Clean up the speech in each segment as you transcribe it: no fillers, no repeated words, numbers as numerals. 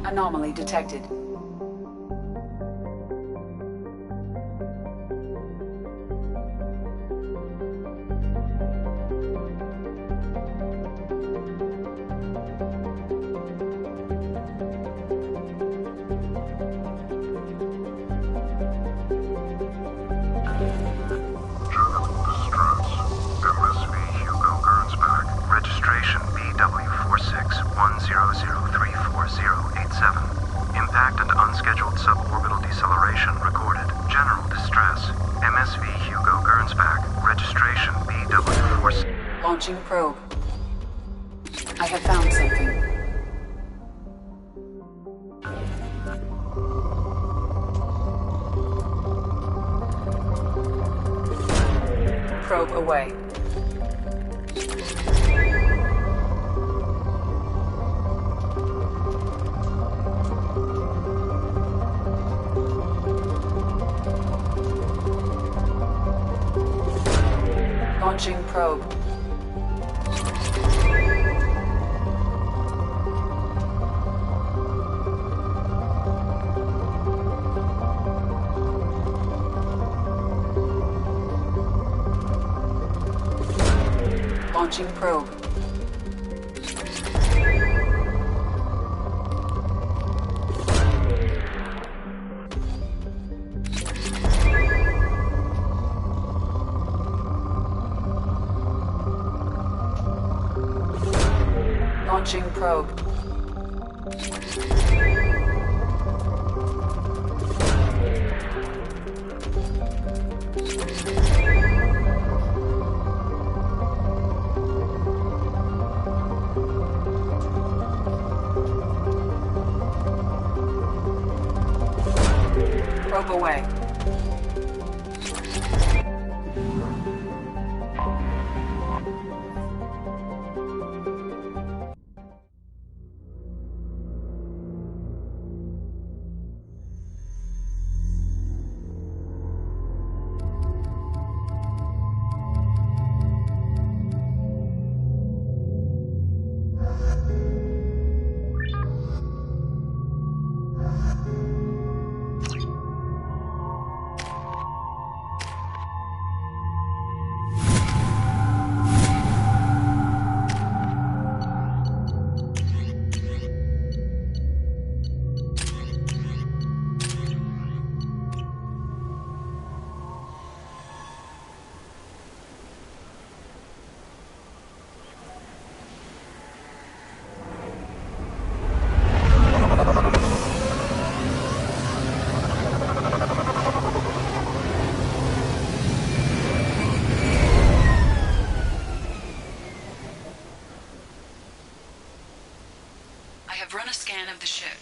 Anomaly detected. Impact and unscheduled suborbital deceleration recorded. General distress. MSV Hugo Gernsback. Registration BW46. Launching probe. I have found something. Probe away. Launching probe. Launching probe. Launching probe. Probe away. Run a scan of the ship.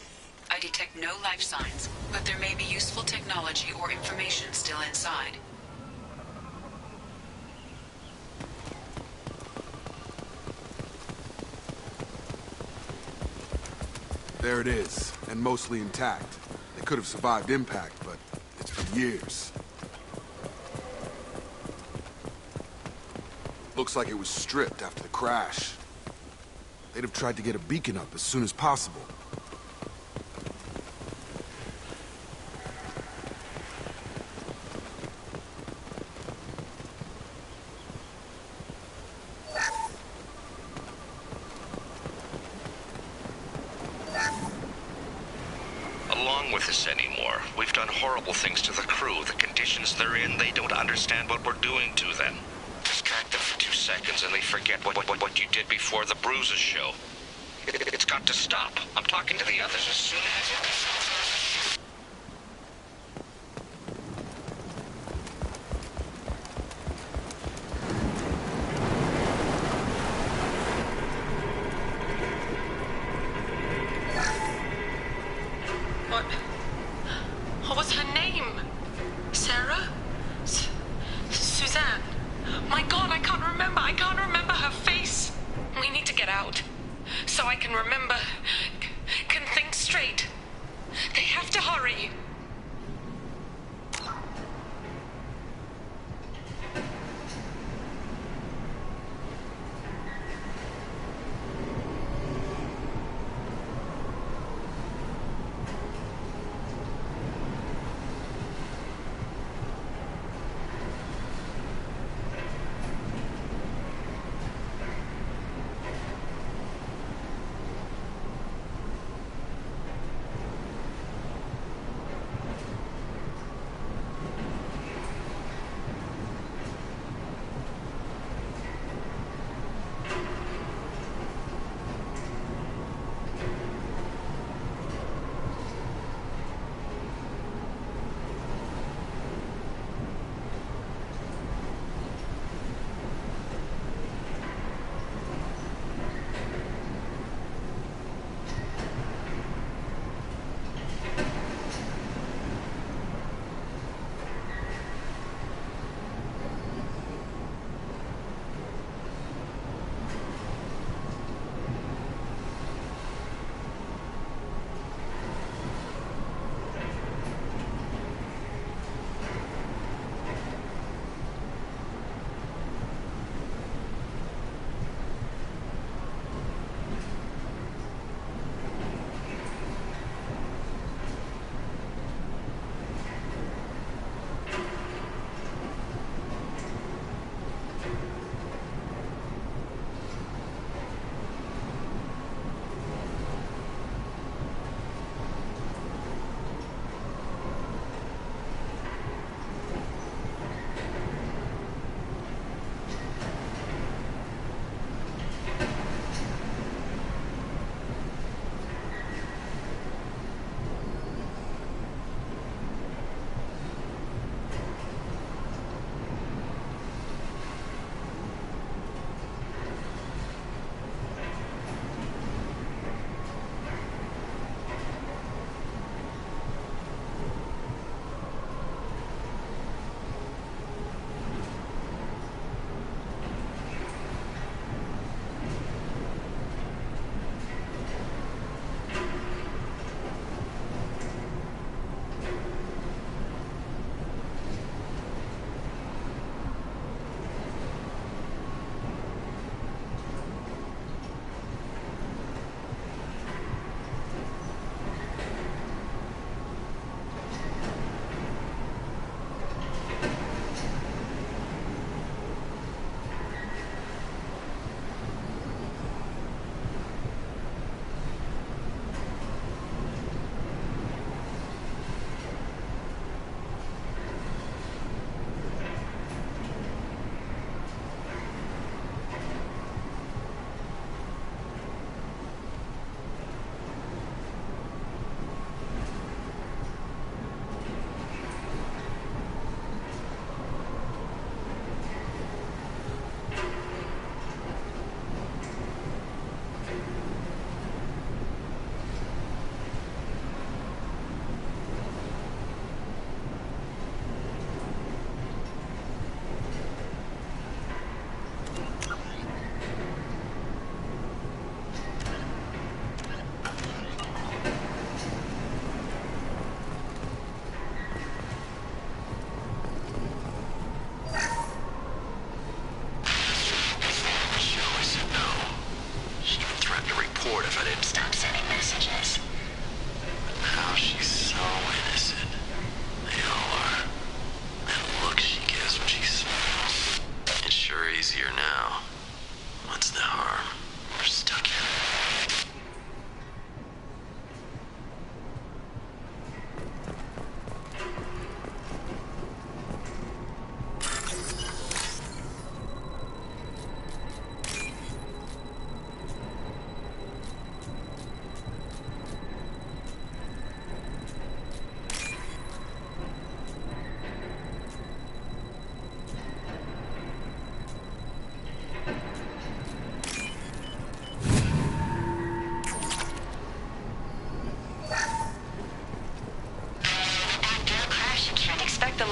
I detect no life signs, but there may be useful technology or information still inside. There it is, and mostly intact. They could have survived impact, but it's been years. Looks like it was stripped after the crash. They'd have tried to get a beacon up as soon as possible. Along with this anymore. We've done horrible things to the crew. The conditions they're in, they don't understand what we're doing to them. Distract them for 2 seconds and they forget what you did before the bruises show. It's got to stop. I'm talking to the others as soon as... What was her name? Sarah? Suzanne? My God, I can't remember her face. We need to get out. So I can remember. Can think straight. They have to hurry.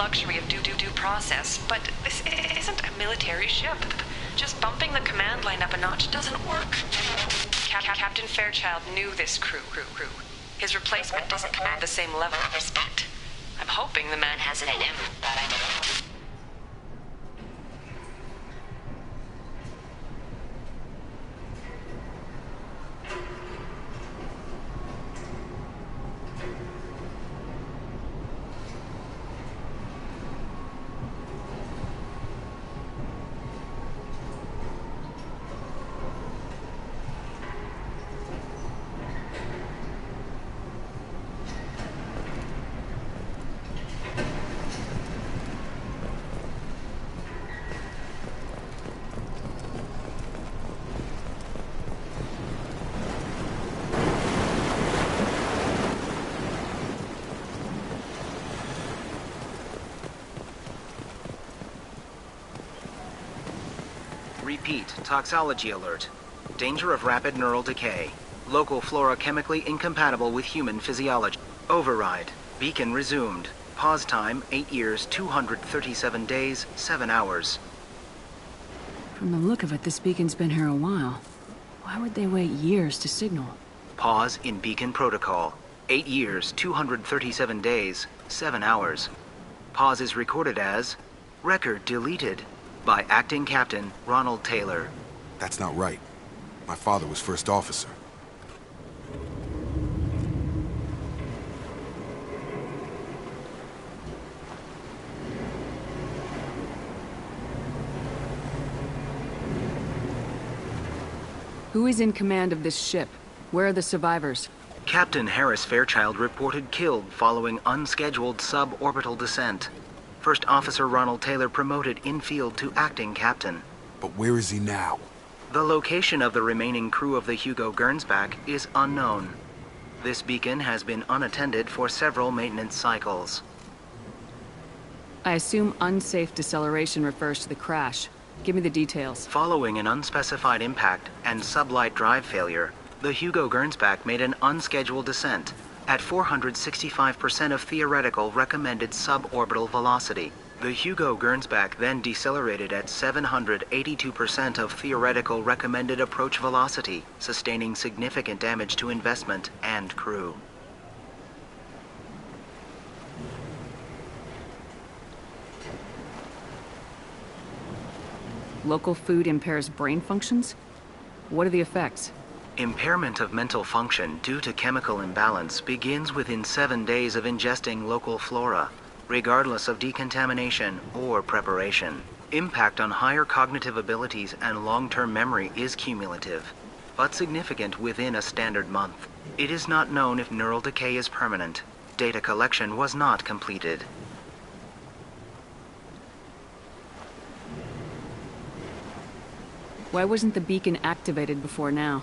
luxury of due process, but this isn't a military ship. Just bumping the command line up a notch doesn't work. Captain Fairchild knew this crew. His replacement doesn't command the same level of respect. I'm hoping the man has it in him. Repeat, toxology alert. Danger of rapid neural decay. Local flora chemically incompatible with human physiology. Override. Beacon resumed. Pause time, 8 years, 237 days, 7 hours. From the look of it, this beacon's been here a while. Why would they wait years to signal? Pause in beacon protocol. 8 years, 237 days, 7 hours. Pause is recorded as record deleted by Acting Captain Ronald Taylor. That's not right. My father was first officer. Who is in command of this ship? Where are the survivors? Captain Harris Fairchild reported killed following unscheduled suborbital descent. First Officer Ronald Taylor promoted in-field to acting captain. But where is he now? The location of the remaining crew of the Hugo Gernsback is unknown. This beacon has been unattended for several maintenance cycles. I assume unsafe deceleration refers to the crash. Give me the details. Following an unspecified impact and sublight drive failure, the Hugo Gernsback made an unscheduled descent at 465% of theoretical recommended suborbital velocity. The Hugo Gernsback then decelerated at 782% of theoretical recommended approach velocity, sustaining significant damage to investment and crew. Local food impairs brain functions? What are the effects? Impairment of mental function due to chemical imbalance begins within 7 days of ingesting local flora, regardless of decontamination or preparation. Impact on higher cognitive abilities and long-term memory is cumulative, but significant within a standard month. It is not known if neural decay is permanent. Data collection was not completed. Why wasn't the beacon activated before now?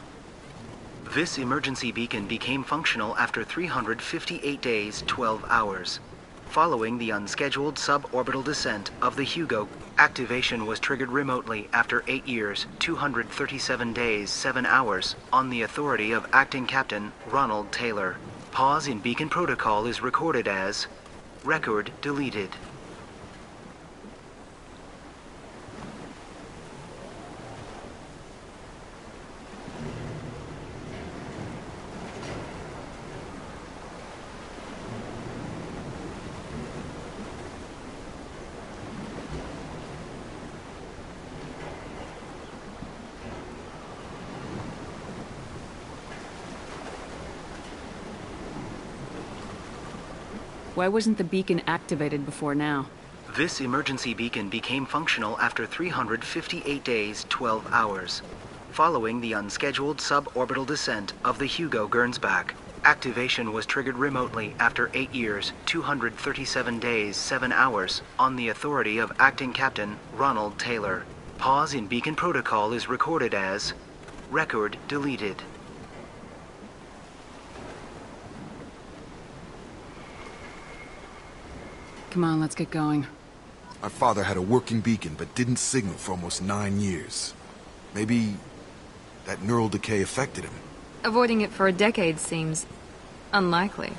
This emergency beacon became functional after 358 days, 12 hours. Following the unscheduled suborbital descent of the Hugo, activation was triggered remotely after 8 years, 237 days, 7 hours, on the authority of Acting Captain Ronald Taylor. Pause in beacon protocol is recorded as record deleted. Why wasn't the beacon activated before now? This emergency beacon became functional after 358 days, 12 hours. Following the unscheduled suborbital descent of the Hugo Gernsback, activation was triggered remotely after 8 years, 237 days, 7 hours, on the authority of Acting Captain Ronald Taylor. Pause in beacon protocol is recorded as record deleted. Come on, let's get going. My father had a working beacon, but didn't signal for almost 9 years. Maybe that neural decay affected him. Avoiding it for a decade seems unlikely.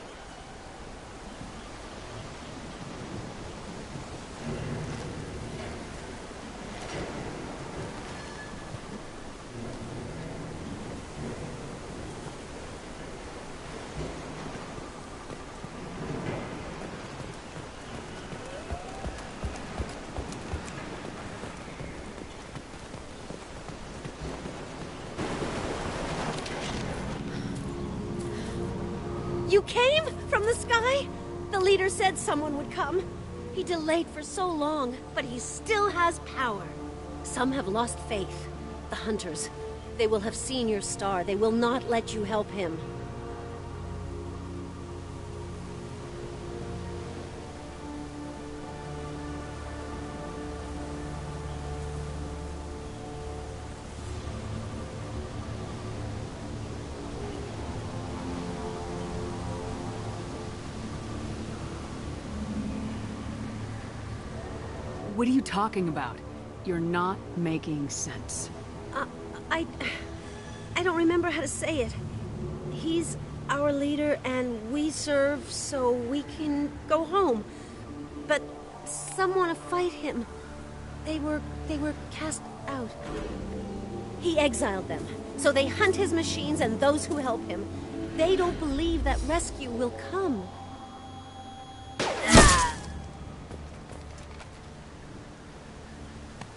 You came? From the sky? The leader said someone would come. He delayed for so long, but he still has power. Some have lost faith. The hunters. They will have seen your star. They will not let you help him. What are you talking about? You're not making sense. I don't remember how to say it. He's our leader and we serve so we can go home. But some want to fight him. They were cast out. He exiled them, so they hunt his machines and those who help him. They don't believe that rescue will come.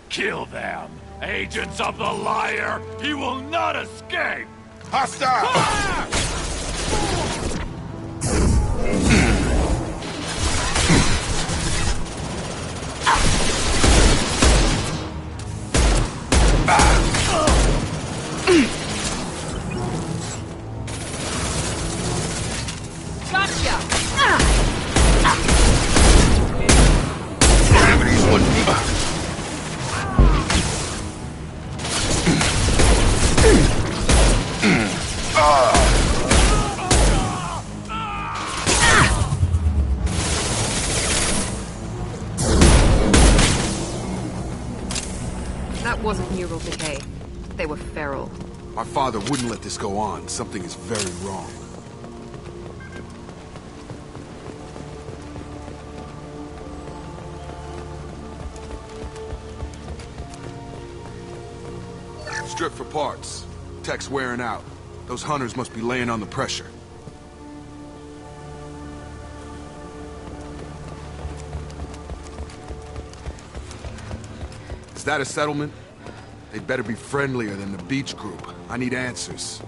Kill them! Agents of the liar! He will not escape! Hostile! That wasn't neural decay. They were feral. My father wouldn't let this go on. Something is very wrong. Strip for parts. Tech's wearing out. Those hunters must be laying on the pressure. Is that a settlement? They'd better be friendlier than the beach group. I need answers.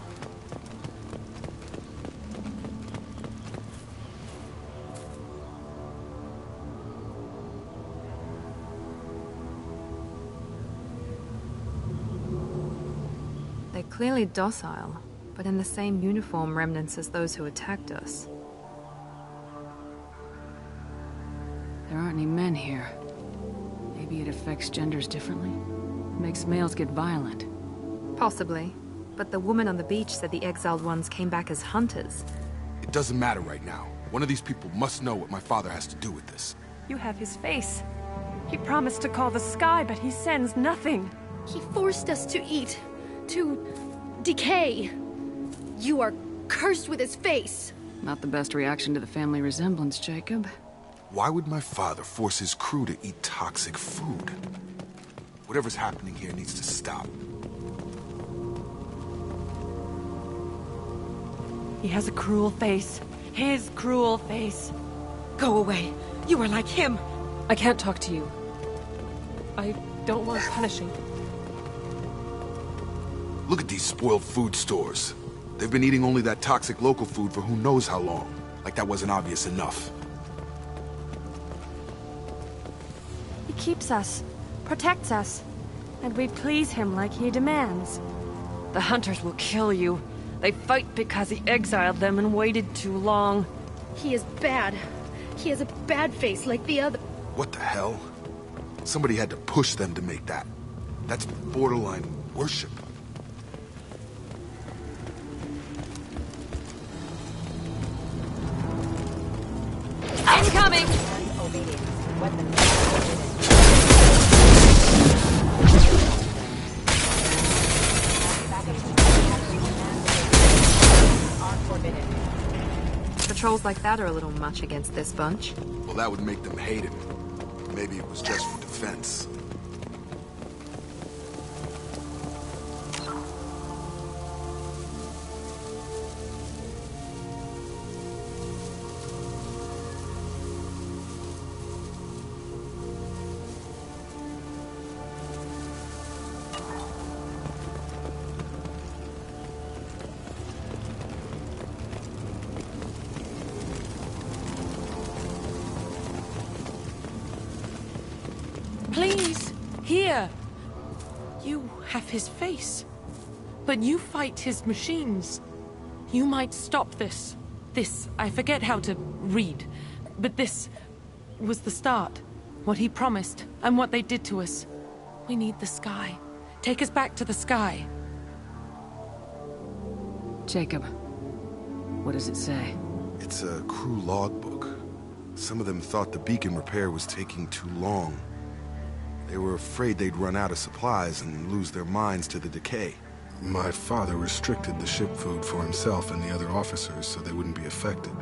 They're clearly docile, but in the same uniform remnants as those who attacked us. There aren't any men here. Maybe it affects genders differently? Makes males get violent. Possibly. But the woman on the beach said the exiled ones came back as hunters. It doesn't matter right now. One of these people must know what my father has to do with this. You have his face. He promised to call the sky, but he sends nothing. He forced us to eat. To decay. You are cursed with his face. Not the best reaction to the family resemblance, Jacob. Why would my father force his crew to eat toxic food? Whatever's happening here needs to stop. He has a cruel face. His cruel face. Go away. You are like him. I can't talk to you. I don't want punishing. Look at these spoiled food stores. They've been eating only that toxic local food for who knows how long. Like that wasn't obvious enough. He keeps us, protects us, and we please him like he demands. The hunters will kill you. They fight because he exiled them and waited too long. He is bad. He has a bad face like the other. What the hell? Somebody had to push them to make that. That's borderline worship. Incoming! Patrols like that are a little much against this bunch. Well, that would make them hate him. Maybe it was just for defense. You have his face. But you fight his machines. You might stop this. This, I forget how to read. But this was the start. What he promised, and what they did to us. We need the sky. Take us back to the sky. Jacob, what does it say? It's a crew logbook. Some of them thought the beacon repair was taking too long. They were afraid they'd run out of supplies and lose their minds to the decay. My father restricted the ship food for himself and the other officers so they wouldn't be affected.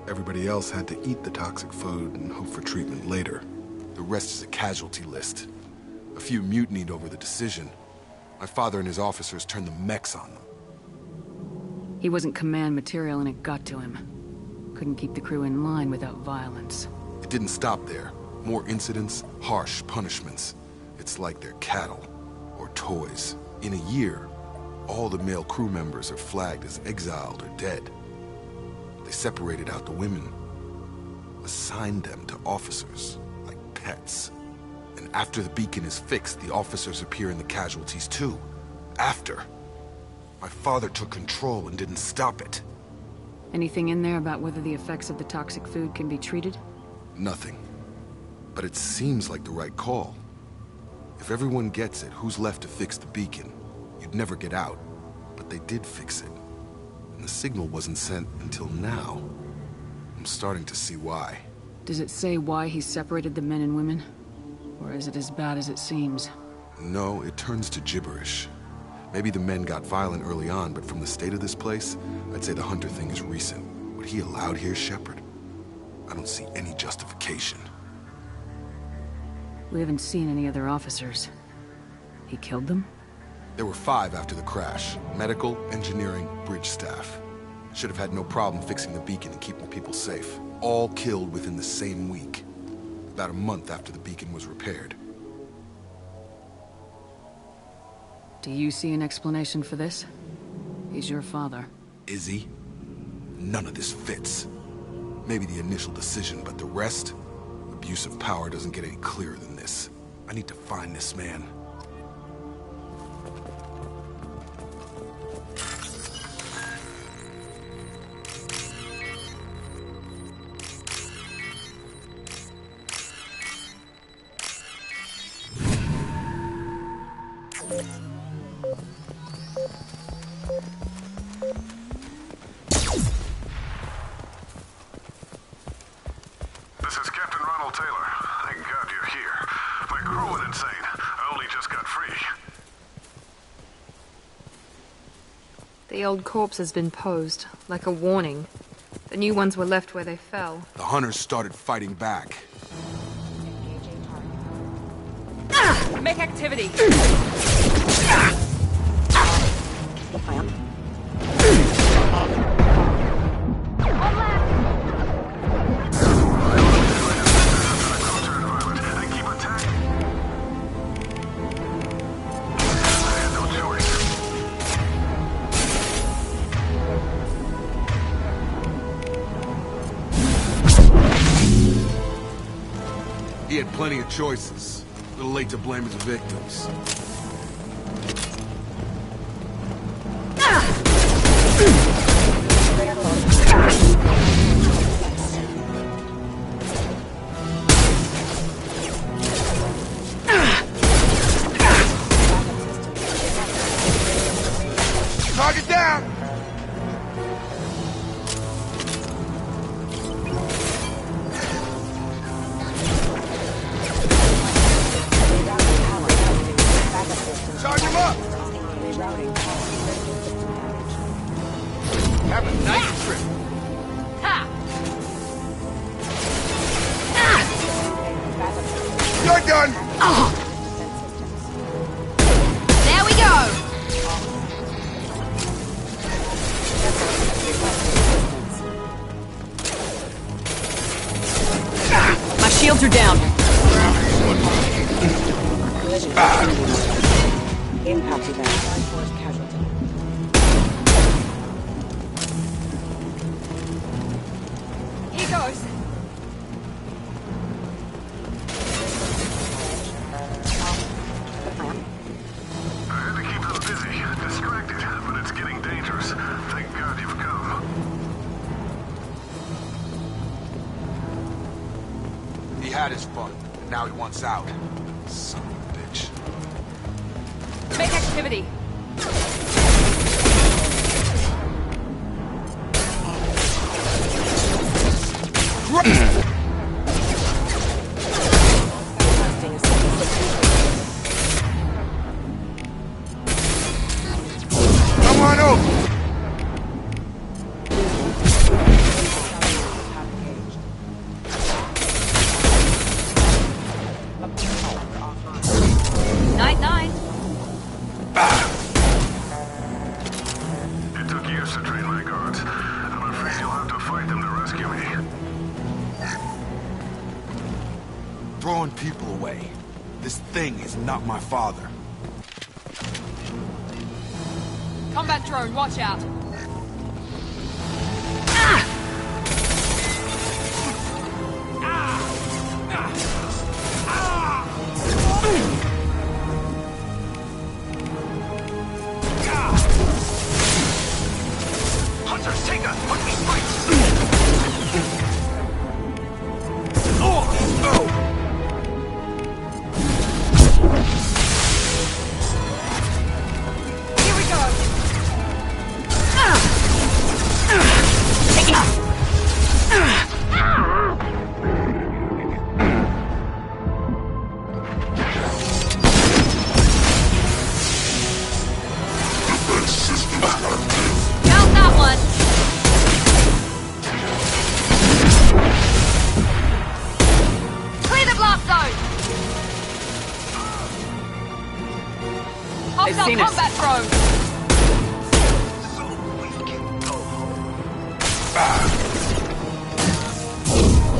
Everybody else had to eat the toxic food and hope for treatment later. The rest is a casualty list. A few mutinied over the decision. My father and his officers turned the mechs on them. He wasn't command material and it got to him. Couldn't keep the crew in line without violence. It didn't stop there. More incidents, harsh punishments. It's like they're cattle, or toys. In a year, all the male crew members are flagged as exiled or dead. They separated out the women, assigned them to officers, like pets. And after the beacon is fixed, the officers appear in the casualties too. After. My father took control and didn't stop it. Anything in there about whether the effects of the toxic food can be treated? Nothing. But it seems like the right call. If everyone gets it, who's left to fix the beacon? You'd never get out. But they did fix it. And the signal wasn't sent until now. I'm starting to see why. Does it say why he separated the men and women? Or is it as bad as it seems? No, it turns to gibberish. Maybe the men got violent early on, but from the state of this place, I'd say the Hunter thing is recent. What he allowed here, Shepard? I don't see any justification. We haven't seen any other officers. He killed them? There were 5 after the crash. Medical, engineering, bridge staff. Should have had no problem fixing the beacon and keeping people safe. All killed within the same week. About a month after the beacon was repaired. Do you see an explanation for this? He's your father. Is he? None of this fits. Maybe the initial decision, but the rest? Abuse of power doesn't get any clearer than this. I need to find this man. The old corpse has been posed, like a warning. The new ones were left where they fell. The hunters started fighting back. Make activity! He had plenty of choices. A little late to blame his victims. Target down! Charge him up! Have a nice trip. You're done! There we go! My shields are down. Impact event. Force casualty. Here goes. had his fun, and now he wants out. Son of a bitch. Make activity. Come on over! Night-night. It took years to train my guards. I'm afraid you'll have to fight them to rescue me. Throwing people away. This thing is not my father. Combat drone, watch out. Hunters, take us! Let me fight! Here we go. Count that one. Clear the blast zone. Hostile combat drone.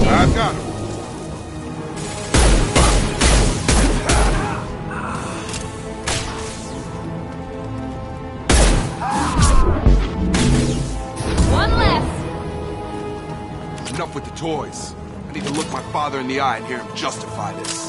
I've got him. One less. Enough with the toys. I need to look my father in the eye and hear him justify this.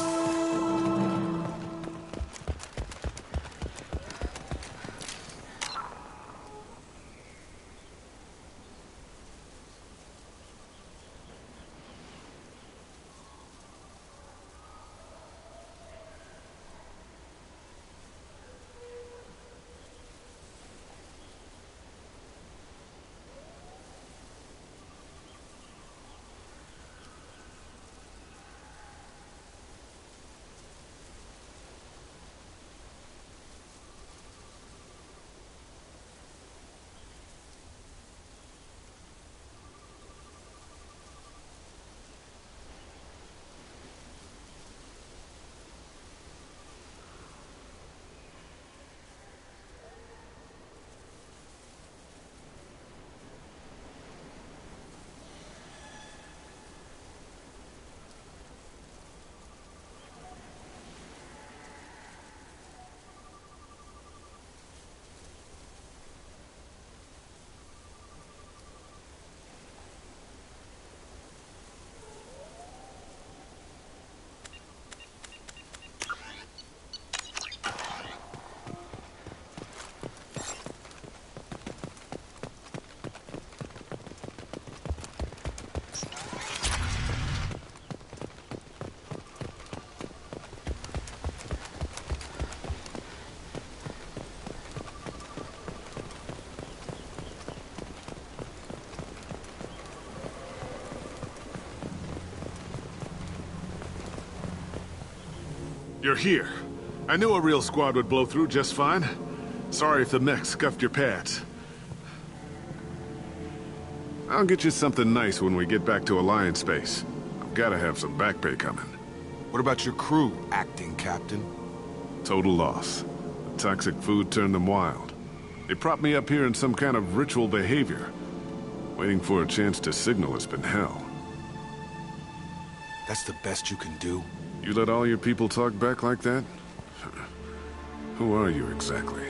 You're here. I knew a real squad would blow through just fine. Sorry if the mech scuffed your pads. I'll get you something nice when we get back to Alliance space. I've gotta have some back pay coming. What about your crew, acting captain? Total loss. The toxic food turned them wild. They propped me up here in some kind of ritual behavior. Waiting for a chance to signal has been hell. That's the best you can do? You let all your people talk back like that? Who are you exactly?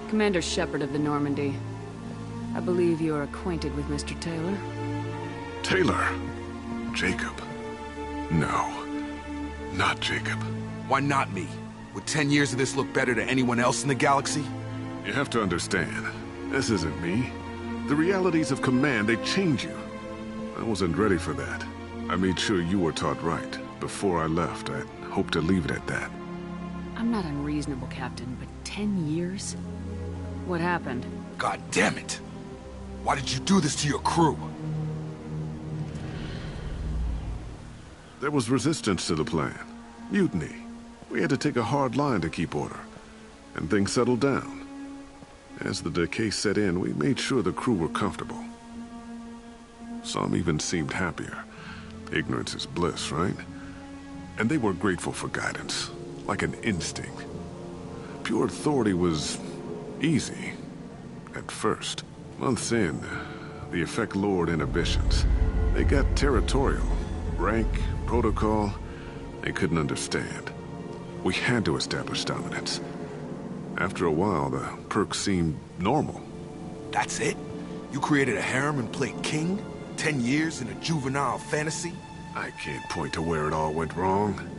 Commander Shepard of the Normandy. I believe you're acquainted with Mr. Taylor. Taylor? Jacob? No. Not Jacob. Why not me? Would 10 years of this look better to anyone else in the galaxy? You have to understand, this isn't me. The realities of command, they change you. I wasn't ready for that. I made sure you were taught right. Before I left, I hoped to leave it at that. I'm not unreasonable, Captain, but 10 years? What happened? God damn it! Why did you do this to your crew? There was resistance to the plan. Mutiny. We had to take a hard line to keep order. And things settled down. As the decay set in, we made sure the crew were comfortable. Some even seemed happier. Ignorance is bliss, right? And they were grateful for guidance, like an instinct. Pure authority was easy, at first. Months in, the effect lowered inhibitions. They got territorial. Rank, protocol, they couldn't understand. We had to establish dominance. After a while, the perks seemed normal. That's it? You created a harem and played king? 10 years in a juvenile fantasy? I can't point to where it all went wrong.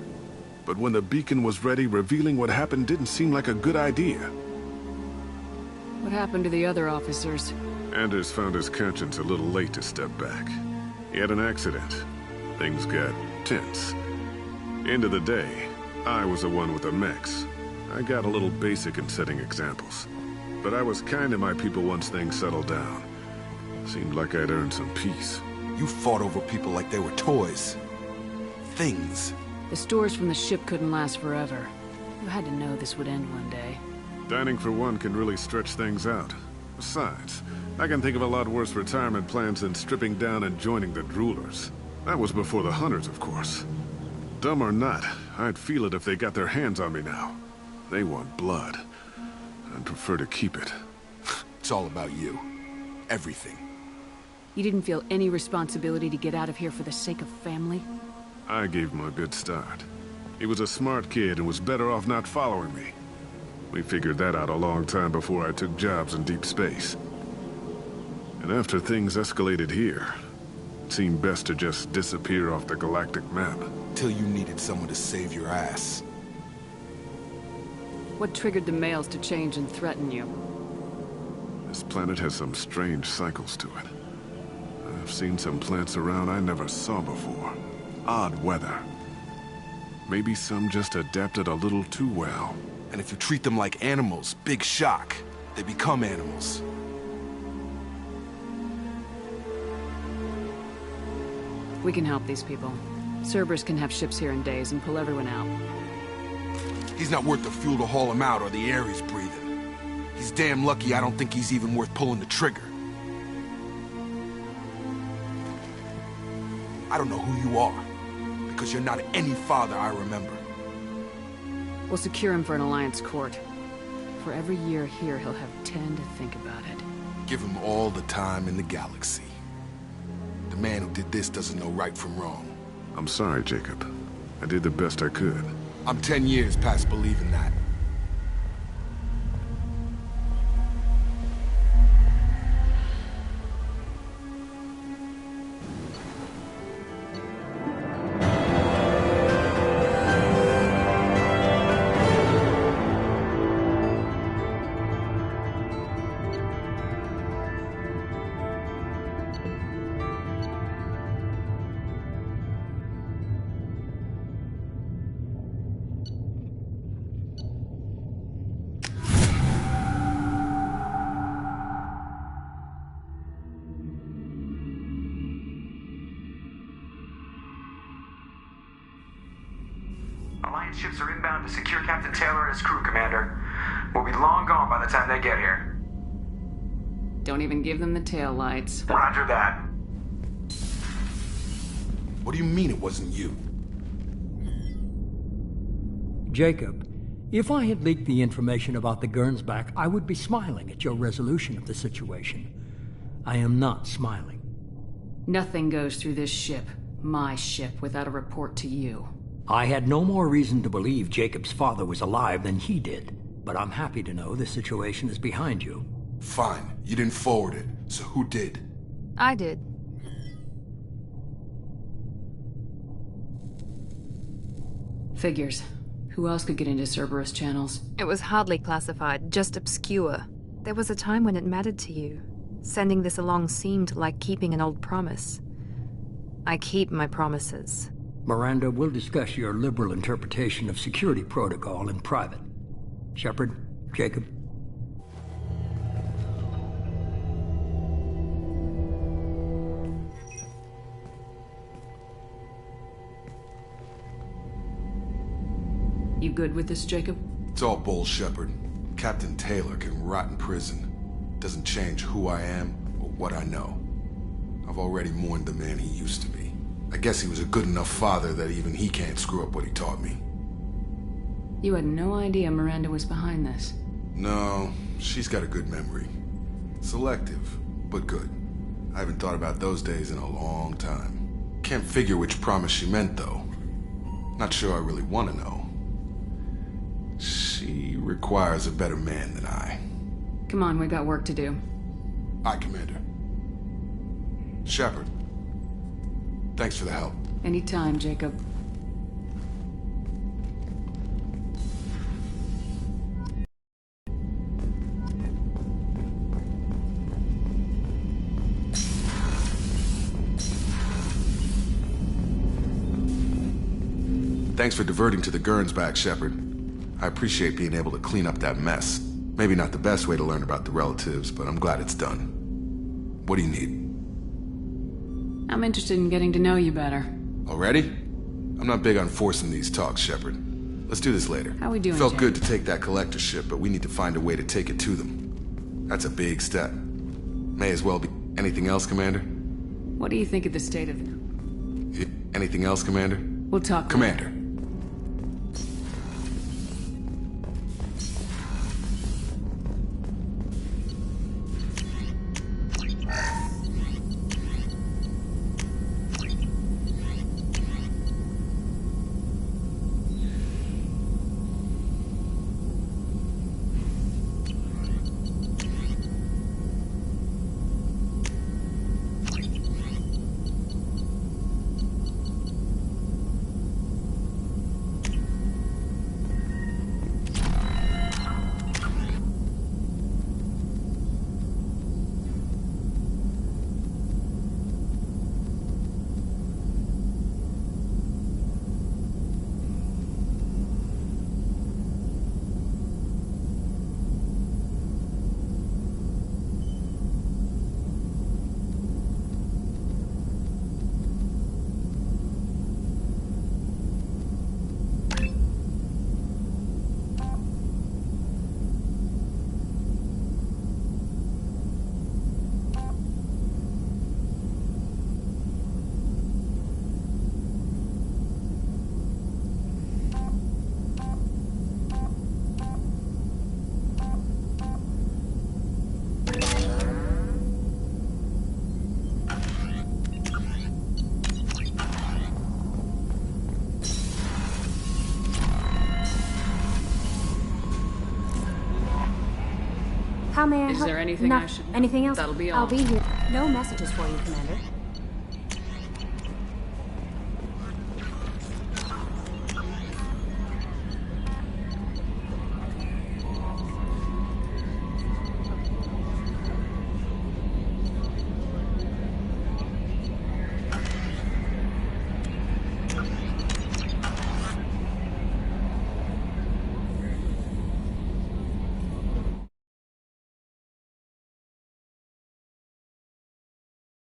But when the beacon was ready, revealing what happened didn't seem like a good idea. What happened to the other officers? Anders found his conscience a little late to step back. He had an accident. Things got tense. End of the day, I was the one with the mechs. I got a little basic in setting examples. But I was kind to my people once things settled down. Seemed like I'd earned some peace. You fought over people like they were toys. Things. The stores from the ship couldn't last forever. You had to know this would end one day. Dining for one can really stretch things out. Besides, I can think of a lot worse retirement plans than stripping down and joining the droolers. That was before the hunters, of course. Dumb or not, I'd feel it if they got their hands on me now. They want blood. I'd prefer to keep it. It's all about you. Everything. You didn't feel any responsibility to get out of here for the sake of family? I gave him a good start. He was a smart kid and was better off not following me. We figured that out a long time before I took jobs in deep space. And after things escalated here, it seemed best to just disappear off the galactic map. Till you needed someone to save your ass. What triggered the males to change and threaten you? This planet has some strange cycles to it. I've seen some plants around I never saw before. Odd weather. Maybe some just adapted a little too well. And if you treat them like animals, big shock. They become animals. We can help these people. Cerberus can have ships here in days and pull everyone out. He's not worth the fuel to haul him out or the air he's breathing. He's damn lucky I don't think he's even worth pulling the trigger. I don't know who you are, because you're not any father I remember. We'll secure him for an Alliance court. For every year here, he'll have 10 to think about it. Give him all the time in the galaxy. The man who did this doesn't know right from wrong. I'm sorry, Jacob. I did the best I could. I'm 10 years past believing that. Alliance ships are inbound to secure Captain Taylor and his crew, Commander. We'll be long gone by the time they get here. Don't even give them the tail lights. Roger that. What do you mean it wasn't you? Jacob, if I had leaked the information about the Gernsback, I would be smiling at your resolution of the situation. I am not smiling. Nothing goes through this ship, my ship, without a report to you. I had no more reason to believe Jacob's father was alive than he did, but I'm happy to know the situation is behind you. Fine. You didn't forward it, so who did? I did. Figures. Who else could get into Cerberus channels? It was hardly classified, just obscure. There was a time when it mattered to you. Sending this along seemed like keeping an old promise. I keep my promises. Miranda, we'll discuss your liberal interpretation of security protocol in private. Shepard, Jacob. You good with this, Jacob? It's all bull, Shepard. Captain Taylor can rot in prison. Doesn't change who I am or what I know. I've already mourned the man he used to be. I guess he was a good enough father that even he can't screw up what he taught me. You had no idea Miranda was behind this. No, she's got a good memory. Selective, but good. I haven't thought about those days in a long time. Can't figure which promise she meant, though. Not sure I really want to know. She requires a better man than I. Come on, we got work to do. Aye, Commander. Shepard. Thanks for the help. Anytime, Jacob. Thanks for diverting to the Gernsback, Shepard. I appreciate being able to clean up that mess. Maybe not the best way to learn about the relatives, but I'm glad it's done. What do you need? I'm interested in getting to know you better. Already? I'm not big on forcing these talks, Shepard. Let's do this later. How we doing, Felt Jack? good to take that collector ship, but we need to find a way to take it to them. That's a big step. May as well be... Anything else, Commander? What do you think of the state of it? Anything else, Commander? We'll talk. Commander. How may I Is help? there anything I should know? Anything else? That'll be all. I'll be here. No messages for you, Commander.